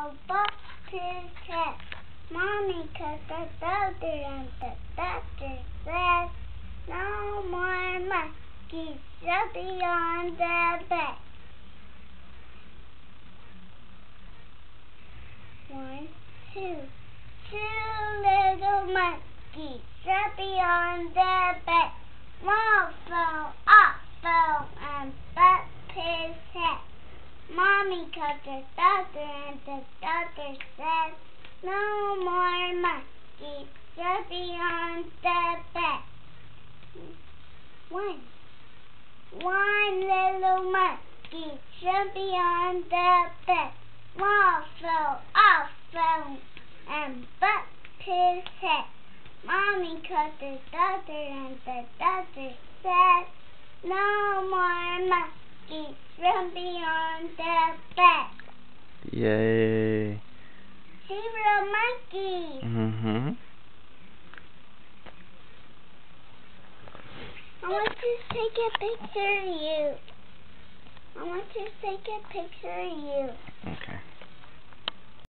fell off his head. Mommy called the doctor and the doctor said, no more monkeys jumping on the bed. 1, 2, 2 little monkeys jumping on the bed. One fell off and bumped his head. Mommy called the doctor and the doctor said, no more monkeys jumping on the bed. One little monkey jumping on the bed. One fell off and bumped his head. Mommy called the doctor and the doctor said, no more monkeys jumping on the bed. Yay. Zero monkeys. I want to take a picture of you. I want to take a picture of you. Okay.